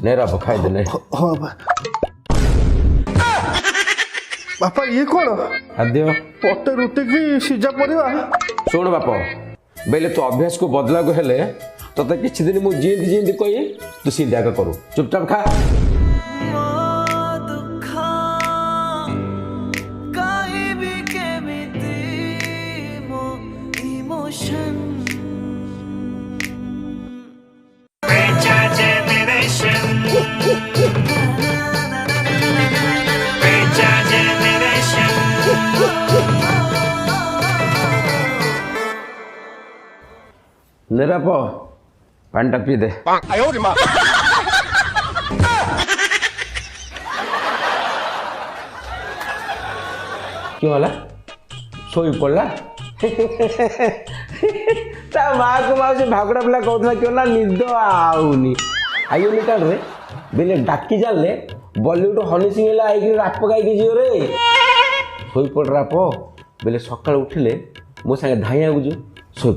नेरा खाई दे हाँ बापा ये कौन खाद्य पटे रुटी की सीजा परिवा शुण बाप बेले तू अभ्यास को बदला को हेले तोते किछि दिन मु जींद जींद कही तू सीधा का करू चुपचाप खा नेरा पो पानी पी दे क्यों वाला सोई पड़ला ता माँ को माउसी भागड़ा पिला कहता क्यों ना निद आउनी आयुनी काल रे बेले डाकी जाले बॉलीवुड हनी सिंह आई राप गाई जीव रे सोई पड़ राप बेले सकाल उठिले मो संगे धाइया बुझु सोई